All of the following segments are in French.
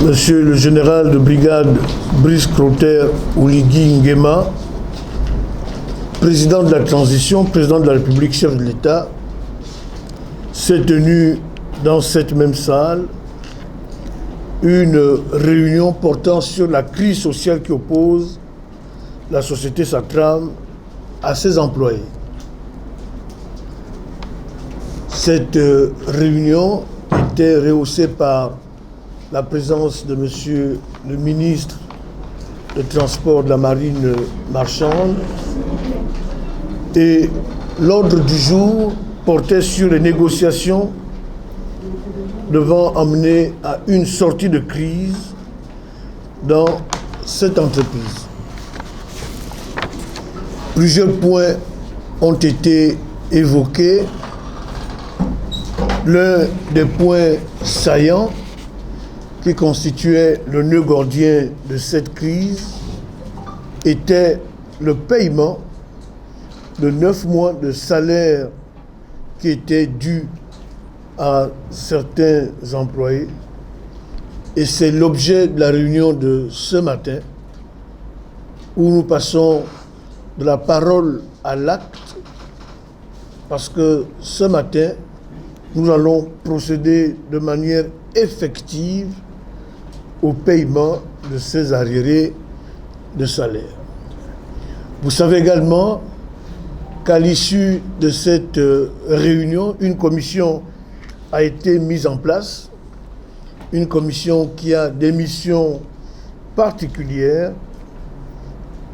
Monsieur le général de brigade Brice Clotaire Oligui Nguema, président de la transition, président de la République, chef de l'État, s'est tenu dans cette même salle une réunion portant sur la crise sociale qui oppose la société Satram à ses employés. Cette réunion était rehaussée par la présence de Monsieur le ministre des Transports de la Marine marchande, et l'ordre du jour portait sur les négociations devant amener à une sortie de crise dans cette entreprise. Plusieurs points ont été évoqués. L'un des points saillants qui constituait le nœud gordien de cette crise était le paiement de 9 mois de salaire qui était dû à certains employés. Et c'est l'objet de la réunion de ce matin, où nous passons de la parole à l'acte, parce que ce matin, nous allons procéder de manière effective au paiement de ces arriérés de salaire. Vous savez également qu'à l'issue de cette réunion, une commission a été mise en place, une commission qui a des missions particulières,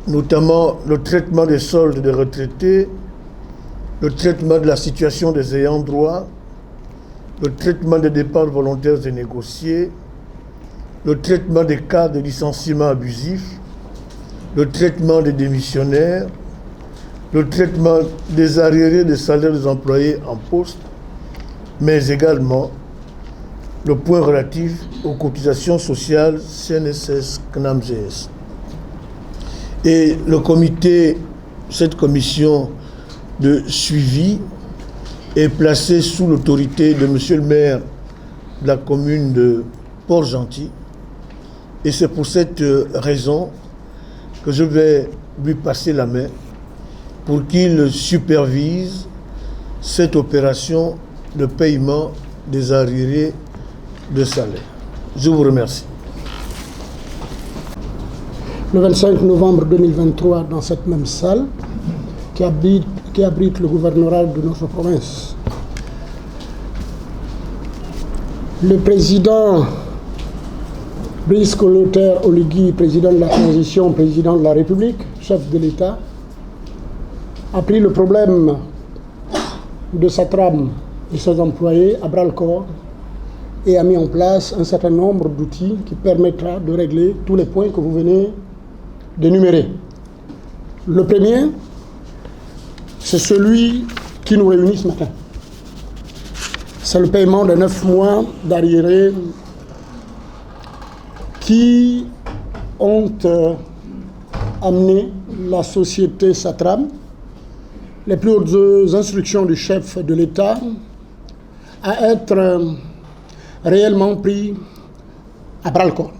notamment le traitement des soldes des retraités, le traitement de la situation des ayants droit, le traitement des départs volontaires et négociés, le traitement des cas de licenciement abusif, le traitement des démissionnaires, le traitement des arriérés des salaires des employés en poste, mais également le point relatif aux cotisations sociales CNSS-CNAMGS. Et le comité, cette commission de suivi est placée sous l'autorité de monsieur le maire de la commune de Port-Gentil. Et c'est pour cette raison que je vais lui passer la main pour qu'il supervise cette opération de paiement des arriérés de salaire. Je vous remercie. Le 25 novembre 2023, dans cette même salle, qui abrite le gouvernorat de notre province, le président Brice Clotaire Oligui, président de la transition, président de la République, chef de l'État, a pris le problème de Satram et ses employés à bras-le-corps et a mis en place un certain nombre d'outils qui permettra de régler tous les points que vous venez d'énumérer. Le premier, c'est celui qui nous réunit ce matin. C'est le paiement de 9 mois d'arriérés qui ont amené la société Satram, les plus hautes instructions du chef de l'État, à être réellement pris à bras-le-corps.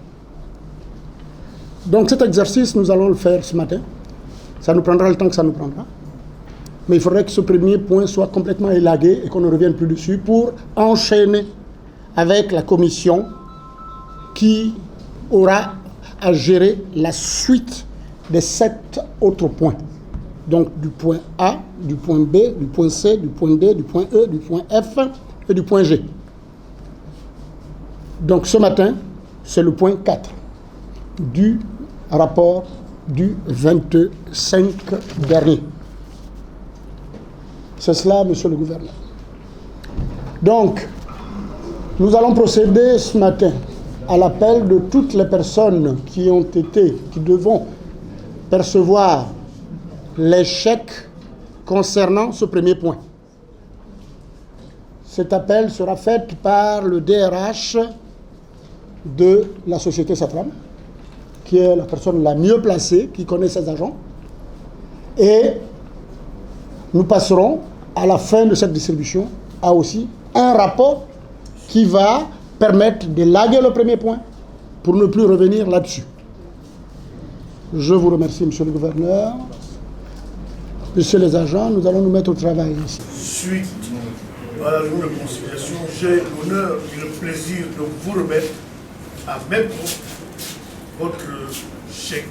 Donc cet exercice, nous allons le faire ce matin. Ça nous prendra le temps que ça nous prendra. Mais il faudrait que ce premier point soit complètement élagué et qu'on ne revienne plus dessus pour enchaîner avec la commission qui aura à gérer la suite des 7 autres points. Donc du point A, du point B, du point C, du point D, du point E, du point F et du point G. Donc ce matin, c'est le point 4 du rapport du 25 dernier. C'est cela, monsieur le gouverneur. Donc, nous allons procéder ce matin à l'appel de toutes les personnes qui devront percevoir les chèques concernant ce premier point. Cet appel sera fait par le DRH de la société Satram, qui est la personne la mieux placée, qui connaît ses agents. Et nous passerons, à la fin de cette distribution, à aussi un rapport qui va permettre d'élaguer le premier point pour ne plus revenir là-dessus. Je vous remercie, monsieur le gouverneur. Messieurs les agents, nous allons nous mettre au travail ici. Suite à la journée de conciliation, j'ai l'honneur et le plaisir de vous remettre à même votre chèque.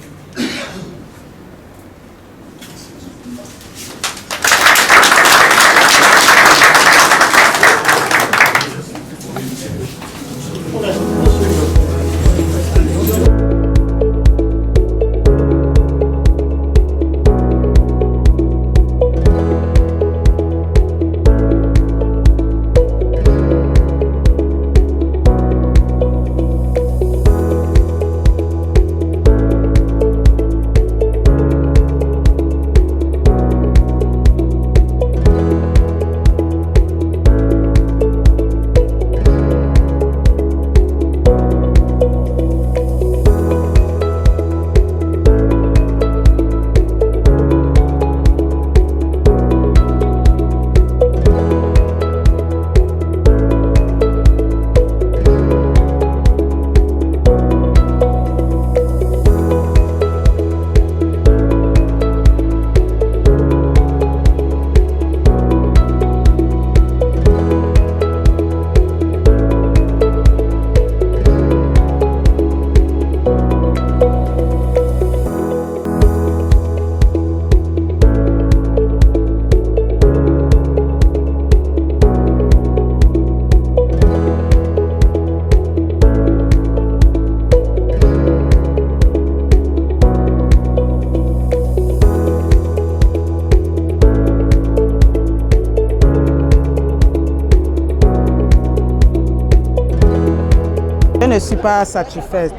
Je ne suis pas satisfaite.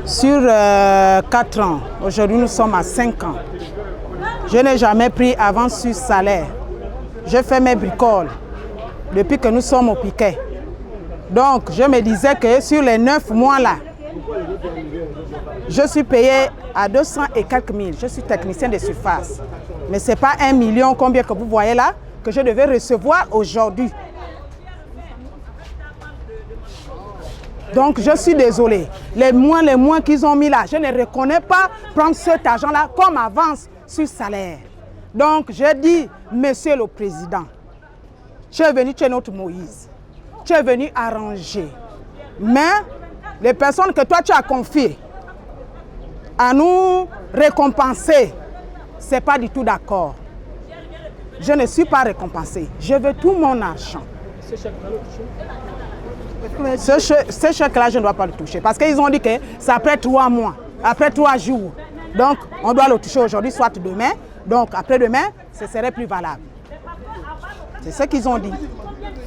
Sur 4 ans, aujourd'hui nous sommes à 5 ans. Je n'ai jamais pris avance sur salaire. Je fais mes bricoles depuis que nous sommes au piquet. Donc je me disais que sur les 9 mois là, je suis payé à 200 et quelques mille. Je suis technicien de surface. Mais ce n'est pas 1 million combien que vous voyez là que je devais recevoir aujourd'hui. Donc je suis désolé. Les moins qu'ils ont mis là, je ne reconnais pas prendre cet argent-là comme avance sur salaire. Donc je dis, monsieur le président, tu es venu chez notre Moïse. Tu es venu arranger. Mais les personnes que toi tu as confiées à nous récompenser, ce n'est pas du tout d'accord. Je ne suis pas récompensé. Je veux tout mon argent. Ce chèque-là, je ne dois pas le toucher. Parce qu'ils ont dit que c'est après 3 mois, après 3 jours. Donc, on doit le toucher aujourd'hui, soit demain. Donc, après-demain, ce serait plus valable. C'est ce qu'ils ont dit.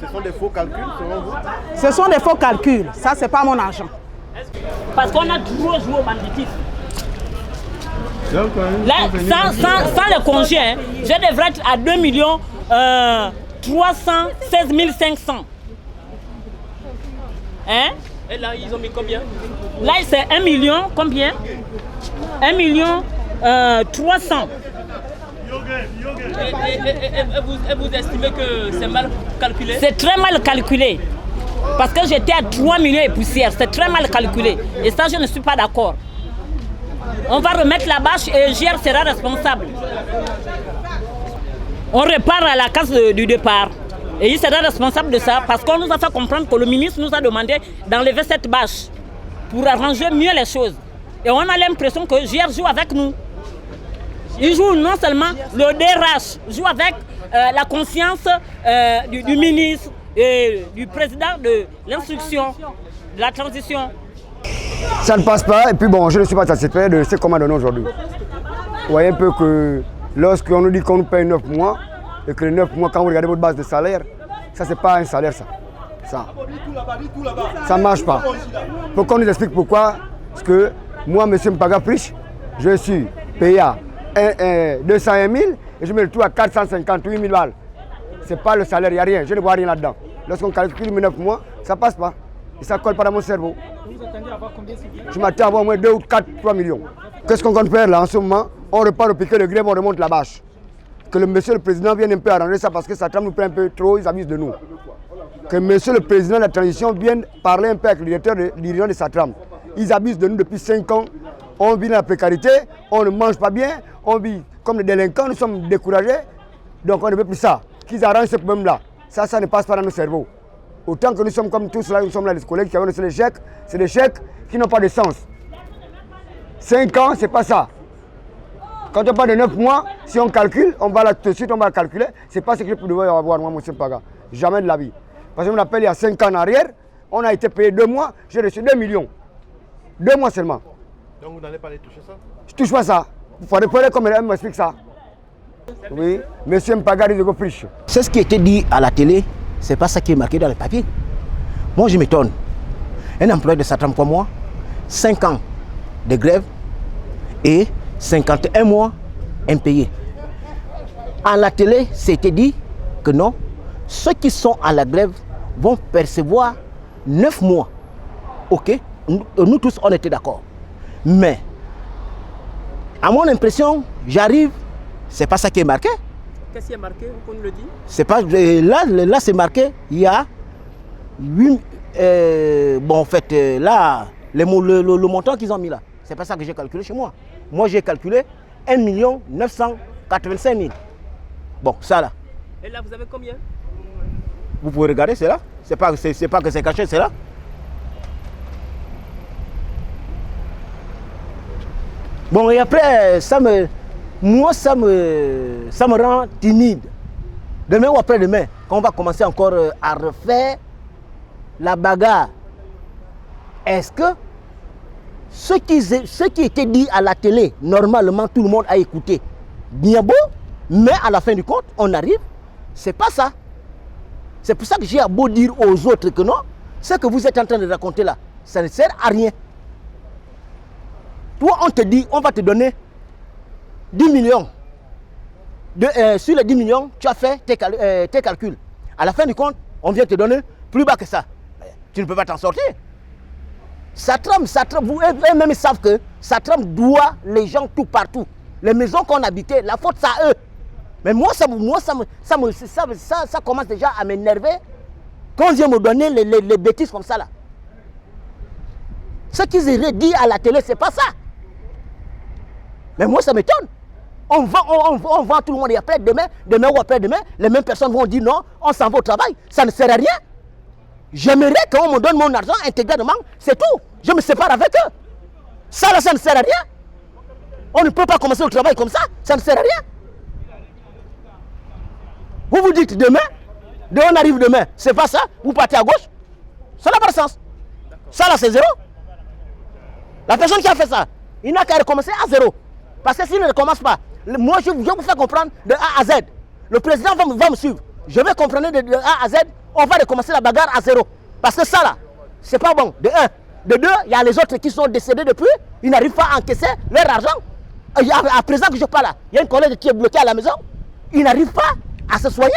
Ce sont des faux calculs, selon vous? Ce sont des faux calculs. Ça, ce n'est pas mon argent. Parce qu'on a toujours joué au banditisme. Là, sans le congé, hein, je devrais être à 2 316 500. Hein? Et là, ils ont mis combien? Là, c'est 1 million, combien? 1 million 300. Et vous estimez que c'est mal calculé? C'est très mal calculé. Parce que j'étais à 3 millions et poussière. C'est très mal calculé. Et ça, je ne suis pas d'accord. On va remettre la bâche et GR sera responsable. On repart à la case du départ. Et il sera responsable de ça parce qu'on nous a fait comprendre que le ministre nous a demandé d'enlever cette bâche pour arranger mieux les choses. Et on a l'impression que GR joue avec nous. Il joue non seulement le DRH, joue avec la conscience du ministre et du président de l'instruction, de la transition. Ça ne passe pas et puis bon, je ne suis pas satisfait de ce qu'on m'a donné aujourd'hui. Vous voyez un peu que lorsqu'on nous dit qu'on nous paye 9 mois, et que les 9 mois, quand vous regardez votre base de salaire, ça c'est pas un salaire ça. Ça ne marche pas. Pour qu'on nous explique pourquoi, parce que moi, monsieur Mpaga Frisch, je suis payé à 201 000 et je me retrouve à 458 000 balles. Ce n'est pas le salaire, il n'y a rien, je ne vois rien là-dedans. Lorsqu'on calcule mes 9 mois, ça ne passe pas. Et ça ne colle pas dans mon cerveau. Vous attendez à avoir combien? Je m'attends à avoir au moins 2 ou 4, 3 millions. Qu'est-ce qu'on compte faire là en ce moment? On repart au piquet de grève, on remonte la bâche. Que le monsieur le président vienne un peu arranger ça parce que ça trame nous prend un peu trop, ils abusent de nous. Que monsieur le président de la transition vienne parler un peu avec le directeur dirigeant de Satram. ils abusent de nous depuis 5 ans. On vit dans la précarité, on ne mange pas bien, on vit comme des délinquants, nous sommes découragés. Donc on ne veut plus ça. Qu'ils arrangent ce problème-là. Ça ne passe pas dans nos cerveaux. Autant que nous sommes comme tous là, nous sommes là, les collègues qui ont reçu les chèques, c'est des chèques qui n'ont pas de sens. 5 ans, c'est pas ça. Quand on parle de 9 mois, si on calcule, on va là tout de suite, on va calculer. C'est pas ce que je peux devoir avoir, moi, M. Paga. Jamais de la vie. Parce que je me rappelle, il y a 5 ans en arrière, on a été payé 2 mois, j'ai reçu 2 millions. 2 mois seulement. Donc vous n'allez pas aller toucher ça? Je touche pas ça. Il faudrait parler comme elle m'explique ça. Oui, M. Mpaga dit de go friche. C'est ce qui était dit à la télé, c'est pas ça qui est marqué dans les papiers. Moi, je m'étonne. Un employé de Satram comme moi, 5 ans de grève et 51 mois impayés. À la télé, c'était dit que non, ceux qui sont à la grève vont percevoir 9 mois. Ok, nous tous, on était d'accord. Mais, à mon impression, j'arrive, c'est pas ça qui est marqué. Qu'est-ce qui est marqué, qu'on le dit? C'est pas, là c'est marqué, il y a 8, bon en fait, là, le montant qu'ils ont mis là, c'est pas ça que j'ai calculé chez moi. Moi j'ai calculé 1 985 000. Bon, ça là. Et là, vous avez combien? Vous pouvez regarder, c'est là. C'est pas que c'est caché, c'est là. Bon, et après, moi, ça me rend timide. Demain ou après-demain, quand on va commencer encore à refaire la bagarre, est-ce que ce qui était dit à la télé, normalement, tout le monde a écouté, bien beau, mais à la fin du compte, on arrive, c'est pas ça. C'est pour ça que j'ai à beau dire aux autres que non, ce que vous êtes en train de raconter là, ça ne sert à rien. Toi, on te dit, on va te donner 10 millions. Sur les 10 millions, tu as fait tes calculs. À la fin du compte, on vient te donner plus bas que ça. Tu ne peux pas t'en sortir. Satram, vous eux-mêmes savent que Satram doit les gens tout partout. Les maisons qu'on habitait, la faute, c'est à eux. Mais moi, ça commence déjà à m'énerver quand on vient me donner les bêtises comme ça là. Ce qu'ils auraient dit à la télé, c'est pas ça. Mais moi, ça m'étonne. On vend tout le monde et après, demain ou après-demain, les mêmes personnes vont dire non, on s'en va au travail. Ça ne sert à rien. J'aimerais qu'on me donne mon argent intégralement, c'est tout. Je me sépare avec eux. Ça là, ça ne sert à rien. On ne peut pas commencer au travail comme ça ne sert à rien. Vous vous dites demain, on arrive demain, c'est pas ça, vous partez à gauche, ça n'a pas de sens. Ça là, c'est zéro. La personne qui a fait ça, il n'a qu'à recommencer à zéro. Parce que s'il ne recommence pas, moi je vais vous faire comprendre de A à Z. Le président va me suivre. Je vais comprendre de A à Z, on va recommencer la bagarre à zéro. Parce que ça là, c'est pas bon. De un. De deux, il y a les autres qui sont décédés depuis, ils n'arrivent pas à encaisser leur argent. À présent que je parle là, il y a une collègue qui est bloquée à la maison, ils n'arrivent pas à se soigner.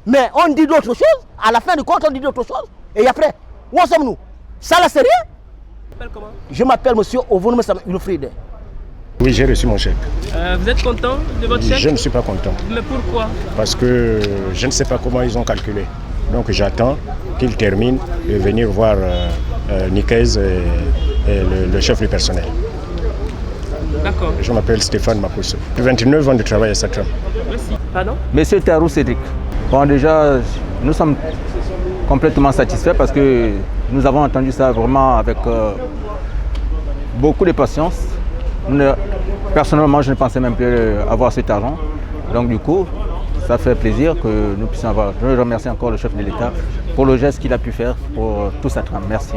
Mais on dit d'autres choses, à la fin du compte on dit d'autres choses. Et après, où en sommes-nous? Ça là c'est rien. Comment? Je m'appelle monsieur Ovonume Wilfried. Oui, j'ai reçu mon chèque. Vous êtes content de votre chèque? Je ne suis pas content. Mais pourquoi? Parce que je ne sais pas comment ils ont calculé. Donc j'attends qu'ils terminent et venir voir Nikez et le chef du personnel. D'accord. Je m'appelle Stéphane Mapusso. 29 ans de travail à Satram. Merci. Pardon? Monsieur Tarou Cédric. Bon, déjà, nous sommes complètement satisfaits parce que nous avons entendu ça vraiment avec beaucoup de patience. Personnellement, je ne pensais même plus avoir cet argent. Donc du coup, ça fait plaisir que nous puissions avoir. Je remercie encore le chef de l'État pour le geste qu'il a pu faire pour tout Satram. Merci.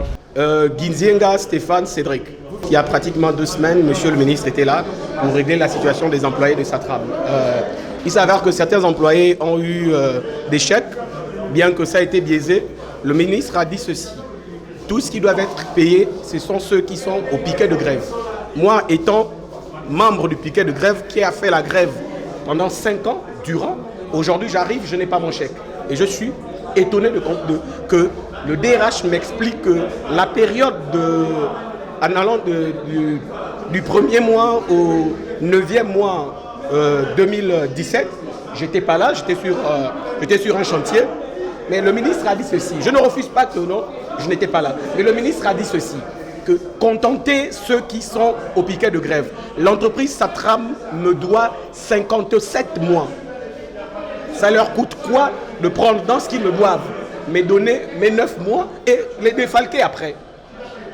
Ginzienga Stéphane Cédric. Il y a pratiquement 2 semaines, monsieur le ministre était là pour régler la situation des employés de Satram. Il s'avère que certains employés ont eu des chèques, bien que ça a été biaisé. Le ministre a dit ceci. Tout ce qui doit être payé, ce sont ceux qui sont au piquet de grève. Moi, étant membre du piquet de grève qui a fait la grève pendant 5 ans durant, aujourd'hui j'arrive, je n'ai pas mon chèque. Et je suis étonné que le DRH m'explique que la période en allant du 1er mois au 9e mois 2017, j'étais pas là, j'étais sur un chantier. Mais le ministre a dit ceci. Je ne refuse pas que non, je n'étais pas là. Mais le ministre a dit ceci, que contenter ceux qui sont au piquet de grève. L'entreprise Satram me doit 57 mois. Ça leur coûte quoi de prendre dans ce qu'ils me doivent, me donner mes 9 mois et les défalquer après?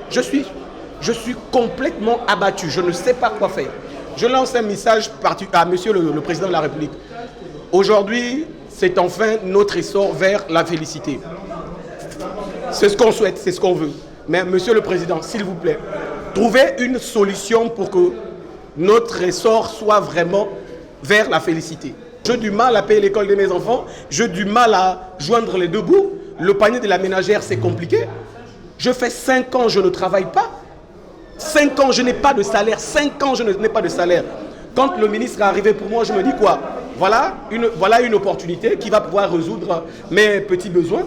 Je suis complètement abattu, je ne sais pas quoi faire. Je lance un message à Monsieur le Président de la République. Aujourd'hui, c'est enfin notre essor vers la félicité. C'est ce qu'on souhaite, c'est ce qu'on veut. Mais Monsieur le Président, s'il vous plaît, trouvez une solution pour que notre essor soit vraiment vers la félicité. J'ai du mal à payer l'école de mes enfants, j'ai du mal à joindre les deux bouts. Le panier de la ménagère, c'est compliqué. Je fais 5 ans, je ne travaille pas. 5 ans, je n'ai pas de salaire. 5 ans, je n'ai pas de salaire. Quand le ministre est arrivé pour moi, je me dis quoi? Voilà une opportunité qui va pouvoir résoudre mes petits besoins,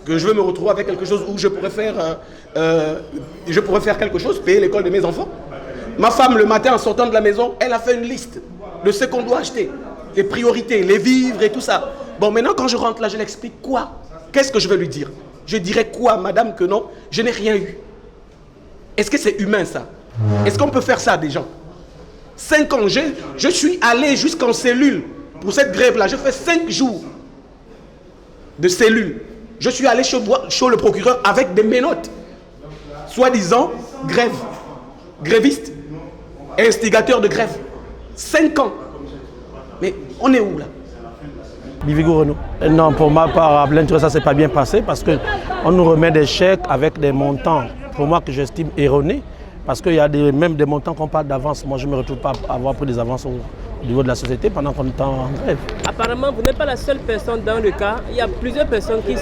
que je veux me retrouver avec quelque chose où je pourrais faire quelque chose, payer l'école de mes enfants. Ma femme, le matin, en sortant de la maison, elle a fait une liste de ce qu'on doit acheter, les priorités, les vivres et tout ça. Bon, maintenant, quand je rentre là, je l'explique quoi? Qu'est-ce que je vais lui dire? Je dirais quoi, madame, que non, je n'ai rien eu? Est-ce que c'est humain, ça? Est-ce qu'on peut faire ça à des gens? 5 ans, je suis allé jusqu'en cellule pour cette grève-là. Je fais 5 jours de cellule. Je suis allé chez le procureur avec des menottes, soi-disant grève, gréviste, instigateur de grève. 5 ans. Mais on est où là? Bivigo Renault. Non, pour ma part, à Blenture, ça ne s'est pas bien passé parce qu'on nous remet des chèques avec des montants, pour moi, que j'estime erronés. Parce qu'il y a même des montants qu'on parle d'avance. Moi, je ne me retrouve pas à avoir pris des avances au niveau de la société pendant qu'on est en grève. Apparemment, vous n'êtes pas la seule personne dans le cas. Il y a plusieurs personnes qui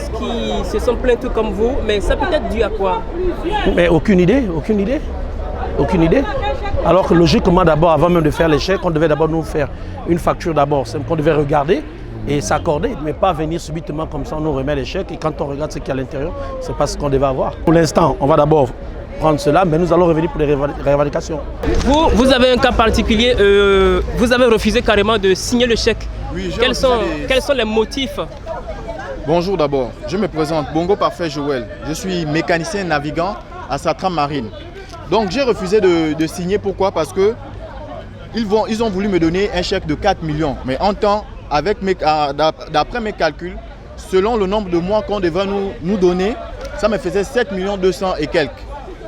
se sont plaintes tout comme vous. Mais ça peut être dû à quoi? Mais aucune idée. Alors que logiquement, d'abord, avant même de faire les chèques, on devait d'abord nous faire une facture d'abord. C'est qu'on devait regarder et s'accorder, mais pas venir subitement comme ça, on nous remet les chèques. Et quand on regarde ce qu'il y a à l'intérieur, ce n'est pas ce qu'on devait avoir. Pour l'instant, on va d'abord prendre cela, mais nous allons revenir pour les révalidations. Vous avez un cas particulier, vous avez refusé carrément de signer le chèque. Oui, quels sont les motifs? Bonjour d'abord, je me présente, Bongo Parfait Joël. Je suis mécanicien navigant à Satram Marine. Donc j'ai refusé de signer, pourquoi? Parce que ils ont voulu me donner un chèque de 4 millions. Mais en temps, d'après mes calculs, selon le nombre de mois qu'on devrait nous donner, ça me faisait 7 200 et quelques.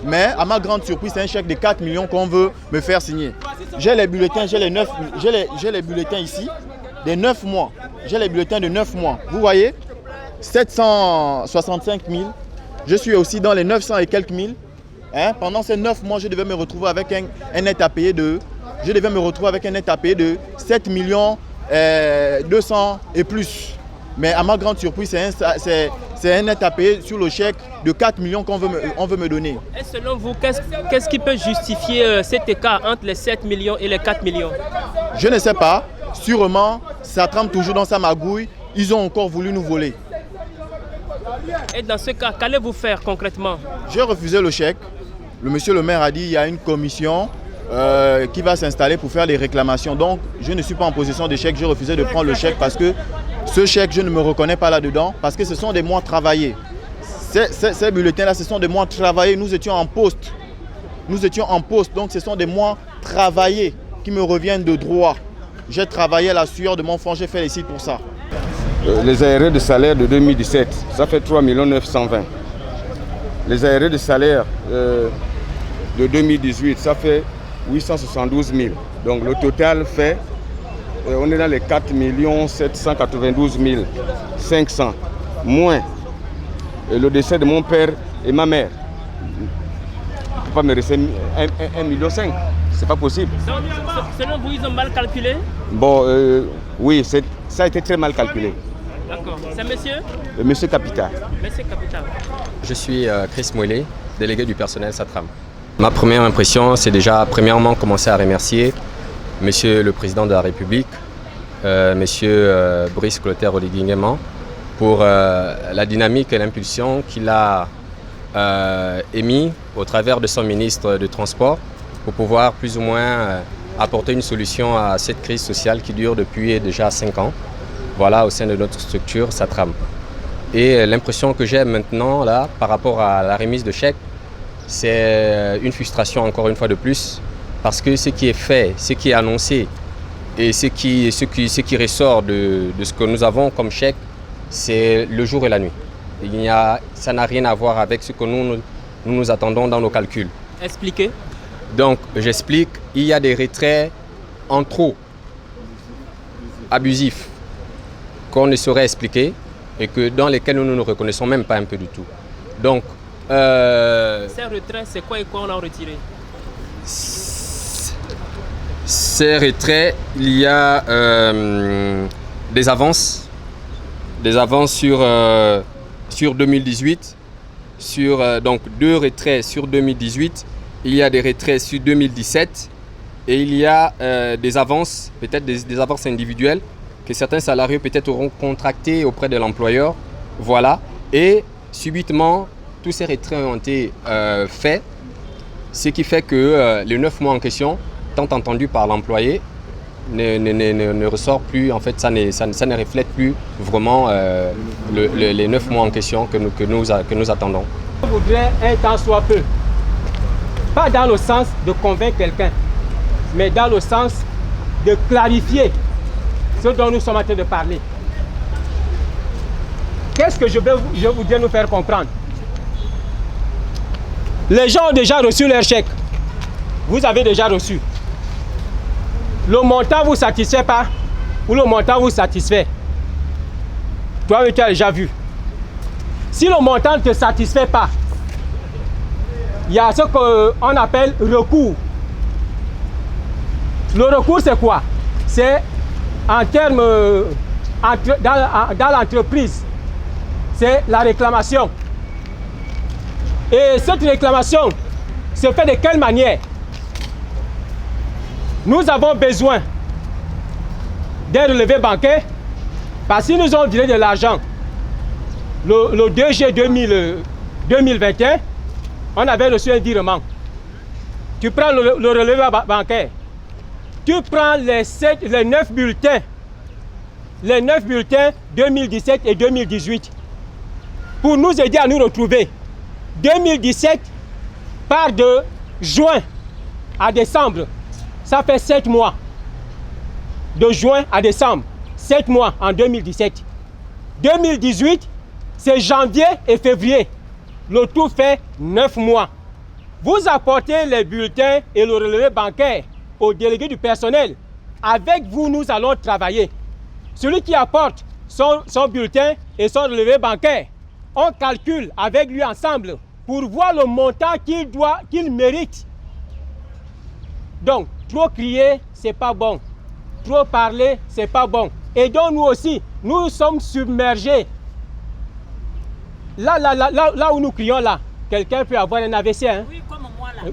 Mais à ma grande surprise, c'est un chèque de 4 millions qu'on veut me faire signer. J'ai les bulletins, j'ai les bulletins ici, des 9 mois. J'ai les bulletins de 9 mois. Vous voyez, 765 000. Je suis aussi dans les 900 et quelques mille. Pendant ces 9 mois, je devais me retrouver avec un net à payer de 7 millions 200 et plus. Mais à ma grande surprise, c'est un net à payer sur le chèque de 4 millions qu'on veut me donner. Et selon vous, qu'est-ce qui peut justifier cet écart entre les 7 millions et les 4 millions? Je ne sais pas. Sûrement, ça trempe toujours dans sa magouille. Ils ont encore voulu nous voler. Et dans ce cas, qu'allez-vous faire concrètement? J'ai refusé le chèque. Le monsieur le maire a dit qu'il y a une commission qui va s'installer pour faire les réclamations. Donc, je ne suis pas en possession de chèque. J'ai refusé de prendre le chèque parce que ce chèque, je ne me reconnais pas là-dedans parce que ce sont des mois travaillés. Ces bulletins-là, ce sont des mois travaillés. Nous étions en poste. Donc ce sont des mois travaillés qui me reviennent de droit. J'ai travaillé à la sueur de mon front, j'ai fait les sites pour ça. Les arrêts de salaire de 2017, ça fait 3 920 000. Les arrêts de salaire de 2018, ça fait 872 000. Donc le total fait, on est dans les 4 792 500, moins le décès de mon père et ma mère. On ne peut pas me rester 1,5 million. C'est pas possible. Donc, selon vous, ils ont mal calculé? Bon, oui, ça a été très mal calculé. D'accord. C'est monsieur? Monsieur Capital. Monsieur Capital. Je suis Chris Mouillet, délégué du personnel Satram. Ma première impression, c'est déjà premièrement commencer à remercier Monsieur le Président de la République, Monsieur Brice Clotaire Oligui-Nguema, pour la dynamique et l'impulsion qu'il a émis au travers de son ministre de Transport pour pouvoir plus ou moins apporter une solution à cette crise sociale qui dure depuis déjà 5 ans, voilà, au sein de notre structure Satram. Et l'impression que j'ai maintenant là, par rapport à la remise de chèques, c'est une frustration encore une fois de plus, parce que ce qui est fait, ce qui est annoncé et ce qui ressort de ce que nous avons comme chèque, c'est le jour et la nuit. Ça n'a rien à voir avec ce que nous attendons dans nos calculs. Expliquez. Donc, j'explique, il y a des retraits en trop abusifs qu'on ne saurait expliquer et dans lesquels nous ne reconnaissons même pas un peu du tout. Donc, ces retraits, c'est quoi et quoi on a retiré? Ces retraits, il y a des avances sur 2018, donc 2 retraits sur 2018, il y a des retraits sur 2017 et il y a des avances, peut-être des avances individuelles que certains salariés peut-être auront contractées auprès de l'employeur. Voilà. Et subitement, tous ces retraits ont été faits, ce qui fait que les 9 mois en question, tant entendu par l'employé, ne ressort plus, en fait, ça ne reflète plus vraiment les 9 mois en question que nous attendons. Je voudrais un temps soit peu, pas dans le sens de convaincre quelqu'un, mais dans le sens de clarifier ce dont nous sommes en train de parler. Qu'est-ce que je voudrais nous faire comprendre? Les gens ont déjà reçu leur chèque. Vous avez déjà reçu. Le montant ne vous satisfait pas ou le montant vous satisfait? Toi, tu as déjà vu. Si le montant ne te satisfait pas, il y a ce qu'on appelle recours. Le recours, c'est quoi? C'est en termes dans l'entreprise, c'est la réclamation. Et cette réclamation se fait de quelle manière? Nous avons besoin d'un relevé bancaire parce que nous avons viré de l'argent le 2 juillet 2021, on avait reçu un virement. Tu prends le relevé bancaire, tu prends les 9 bulletins 2017 et 2018 pour nous aider à nous retrouver. 2017 part de juin à décembre. Ça fait 7 mois. De juin à décembre. 7 mois en 2017. 2018, c'est janvier et février. Le tout fait 9 mois. Vous apportez les bulletins et le relevé bancaire au délégué du personnel. Avec vous, nous allons travailler. Celui qui apporte son bulletin et son relevé bancaire, on calcule avec lui ensemble pour voir le montant qu'il mérite. Donc, trop crier, c'est pas bon. Trop parler, c'est pas bon. Et donc, nous aussi, nous sommes submergés. Là où nous crions, là, quelqu'un peut avoir un AVC. Hein? Oui, comme moi, là.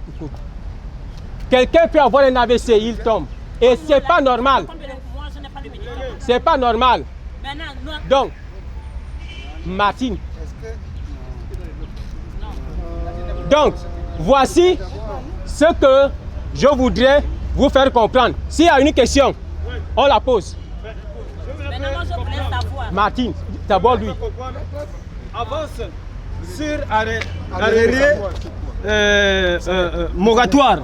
Quelqu'un peut avoir un AVC, il tombe. Et c'est pas normal. Moi, je n'ai pas de médicaments. C'est pas normal. Maintenant, donc, Martine. Donc, voici ce que je voudrais vous faire comprendre. S'il y a une question, on la pose. Martine, d'abord lui. Avance sur arrêt moratoire.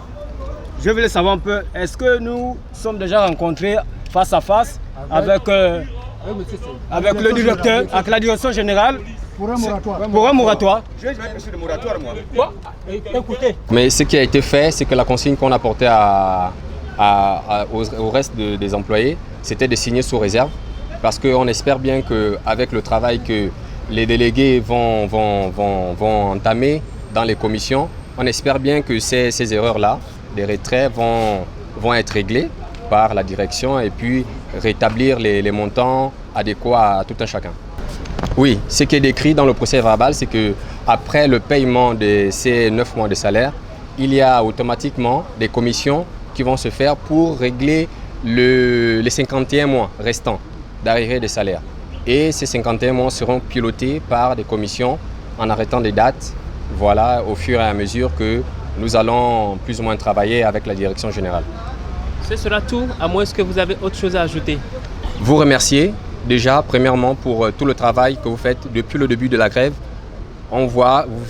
Je voulais savoir un peu, est-ce que nous sommes déjà rencontrés face à face avec le directeur, avec la direction générale pour un moratoire. Je vais pêcher le moratoire, moi. Écoutez. Mais ce qui a été fait, c'est que la consigne qu'on a portée au reste des employés, c'était de signer sous réserve. Parce qu'on espère bien qu'avec le travail que les délégués vont entamer dans les commissions, on espère bien que ces erreurs-là, des retraits, vont être réglées par la direction et puis rétablir les montants adéquats à tout un chacun. Oui, ce qui est décrit dans le procès verbal, c'est qu'après le paiement de ces 9 mois de salaire, il y a automatiquement des commissions qui vont se faire pour régler les 51 mois restants d'arrivée des salaires. Et ces 51 mois seront pilotés par des commissions en arrêtant des dates, voilà, au fur et à mesure que nous allons plus ou moins travailler avec la direction générale. Ce sera tout, à moins que vous avez autre chose à ajouter. Vous remercier déjà, premièrement, pour tout le travail que vous faites depuis le début de la grève. On voit, vous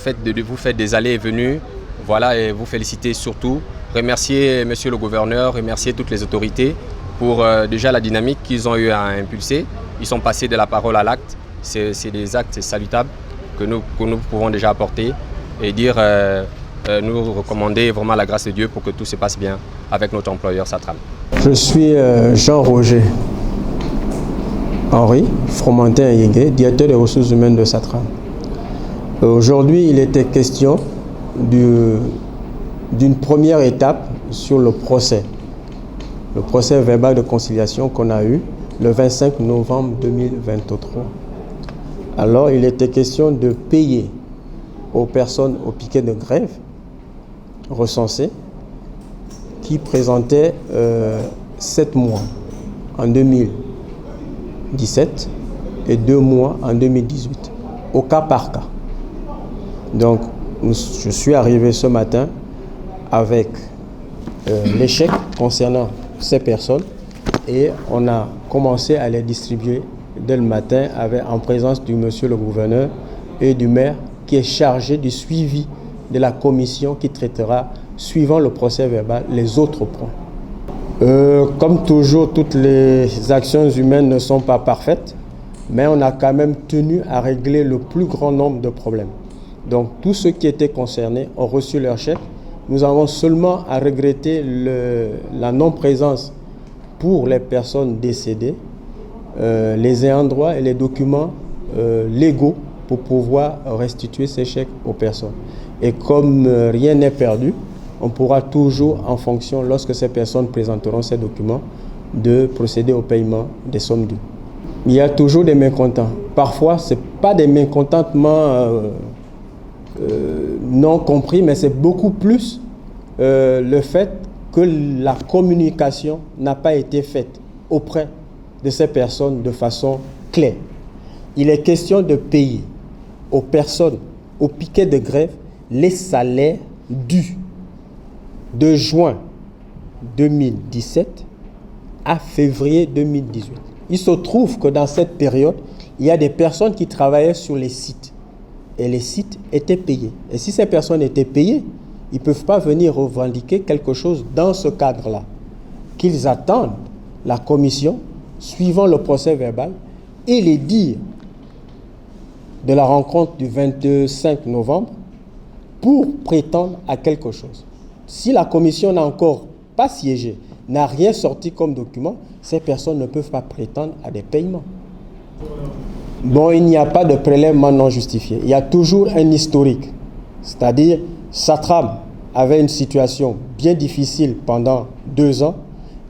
faites des allées et venues Voilà, et vous féliciter surtout. Remercier monsieur le gouverneur, remercier toutes les autorités pour déjà la dynamique qu'ils ont eu à impulser. Ils sont passés de la parole à l'acte. C'est des actes salutables que nous pouvons déjà apporter et dire, nous recommander vraiment la grâce de Dieu pour que tout se passe bien avec notre employeur Satram. Je suis Jean-Roger Henri Fromentin-Yégué, directeur des ressources humaines de Satram. Aujourd'hui, il était question d'une première étape sur le procès verbal de conciliation qu'on a eu le 25 novembre 2023. Alors, il était question de payer aux personnes au piquet de grève recensées qui présentaient 7 mois en 2017 et 2 mois en 2018, au cas par cas. Donc, je suis arrivé ce matin avec les chèques concernant ces personnes et on a commencé à les distribuer dès le matin en présence du monsieur le gouverneur et du maire qui est chargé du suivi de la commission qui traitera, suivant le procès verbal, les autres points. Comme toujours, toutes les actions humaines ne sont pas parfaites, mais on a quand même tenu à régler le plus grand nombre de problèmes. Donc, tous ceux qui étaient concernés ont reçu leur chèque. Nous avons seulement à regretter la non-présence pour les personnes décédées, les ayants droit et les documents légaux pour pouvoir restituer ces chèques aux personnes. Et comme rien n'est perdu, on pourra toujours, en fonction, lorsque ces personnes présenteront ces documents, de procéder au paiement des sommes dues. Il y a toujours des mécontents. Parfois, ce n'est pas des mécontentements non compris, mais c'est beaucoup plus le fait que la communication n'a pas été faite auprès de ces personnes de façon claire. Il est question de payer aux personnes au piquet de grève les salaires dus de juin 2017 à février 2018. Il se trouve que dans cette période, il y a des personnes qui travaillaient sur les sites et les sites étaient payés. Et si ces personnes étaient payées, ils ne peuvent pas venir revendiquer quelque chose dans ce cadre-là. Qu'ils attendent la commission, suivant le procès verbal, et les dires de la rencontre du 25 novembre pour prétendre à quelque chose. Si la commission n'a encore pas siégé, n'a rien sorti comme document, ces personnes ne peuvent pas prétendre à des paiements. Bon, il n'y a pas de prélèvement non justifié. Il y a toujours un historique. C'est-à-dire, Satram avait une situation bien difficile pendant 2 ans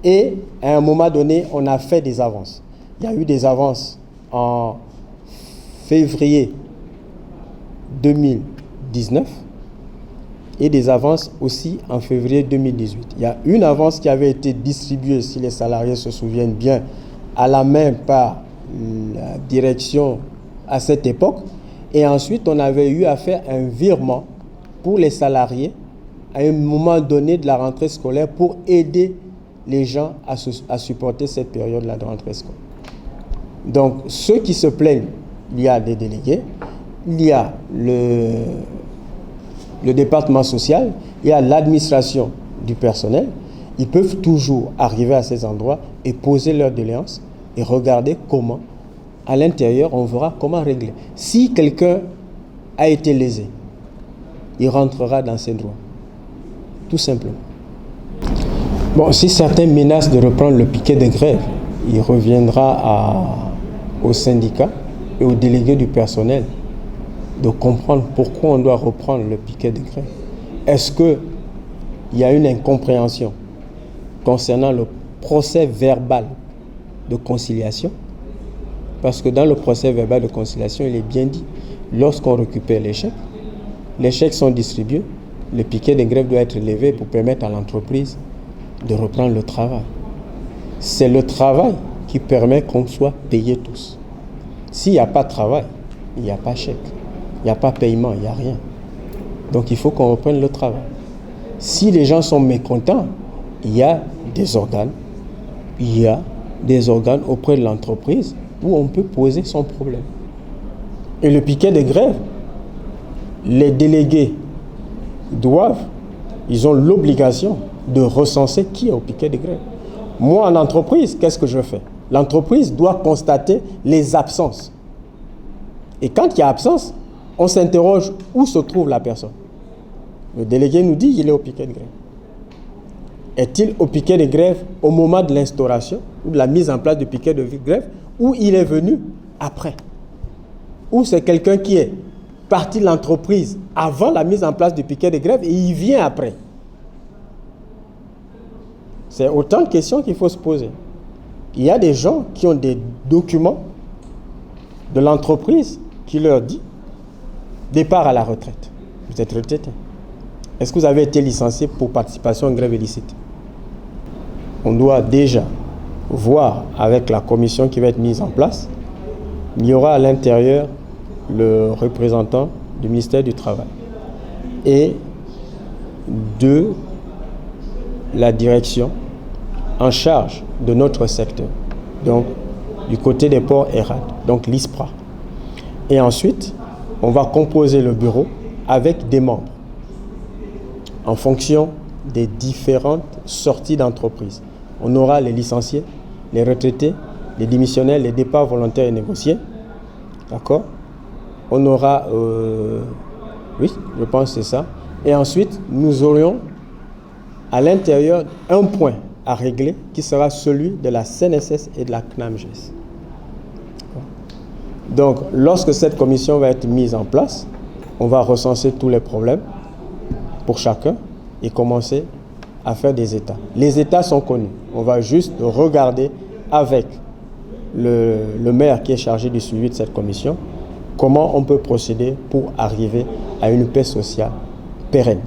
et à un moment donné, on a fait des avances. Il y a eu des avances en février 2019 et des avances aussi en février 2018. Il y a une avance qui avait été distribuée, si les salariés se souviennent bien, à la main par la direction à cette époque. Et ensuite, on avait eu à faire un virement pour les salariés à un moment donné de la rentrée scolaire pour aider les gens à supporter cette période-là de rentrée scolaire. Donc, ceux qui se plaignent, il y a des délégués, il y a le département social, il y a l'administration du personnel. Ils peuvent toujours arriver à ces endroits et poser leur doléance et regarder comment, à l'intérieur, on verra comment régler. Si quelqu'un a été lésé, il rentrera dans ses droits. Tout simplement. Bon, si certains menacent de reprendre le piquet de grève, il reviendra aux syndicats et aux délégués du personnel de comprendre pourquoi on doit reprendre le piquet de grève. Est-ce qu'il y a une incompréhension concernant le procès verbal de conciliation? Parce que dans le procès verbal de conciliation, il est bien dit, lorsqu'on récupère les chèques sont distribués, le piquet de grève doit être levé pour permettre à l'entreprise de reprendre le travail. C'est le travail qui permet qu'on soit payé tous. S'il n'y a pas de travail, il n'y a pas de chèque, il n'y a pas de paiement, il n'y a rien. Donc il faut qu'on reprenne le travail. Si les gens sont mécontents, il y a des organes auprès de l'entreprise où on peut poser son problème. Et le piquet de grève, les délégués ils ont l'obligation de recenser qui est au piquet de grève. Moi, en entreprise, qu'est-ce que je fais? L'entreprise doit constater les absences. Et quand il y a absence, on s'interroge où se trouve la personne. Le délégué nous dit qu'il est au piquet de grève. Est-il au piquet de grève au moment de l'instauration ou de la mise en place du piquet de grève, ou il est venu après? Ou c'est quelqu'un qui est parti de l'entreprise avant la mise en place du piquet de grève et il vient après? C'est autant de questions qu'il faut se poser. Il y a des gens qui ont des documents de l'entreprise qui leur dit départ à la retraite. Vous êtes retraité. Est-ce que vous avez été licencié pour participation à une grève illicite? On doit déjà voir avec la commission qui va être mise en place. Il y aura à l'intérieur le représentant du ministère du Travail et de la direction en charge de notre secteur, donc du côté des ports ERAD, donc l'ISPRA. Et ensuite, on va composer le bureau avec des membres en fonction des différentes sorties d'entreprise. On aura les licenciés, les retraités, les démissionnaires, les départs volontaires et négociés. D'accord? On aura, oui, je pense que c'est ça. Et ensuite, nous aurions à l'intérieur un point à régler qui sera celui de la CNSS et de la CNAMGES. Donc, lorsque cette commission va être mise en place, on va recenser tous les problèmes pour chacun et commencer à faire des états. Les états sont connus. On va juste regarder avec le maire qui est chargé du suivi de cette commission comment on peut procéder pour arriver à une paix sociale pérenne.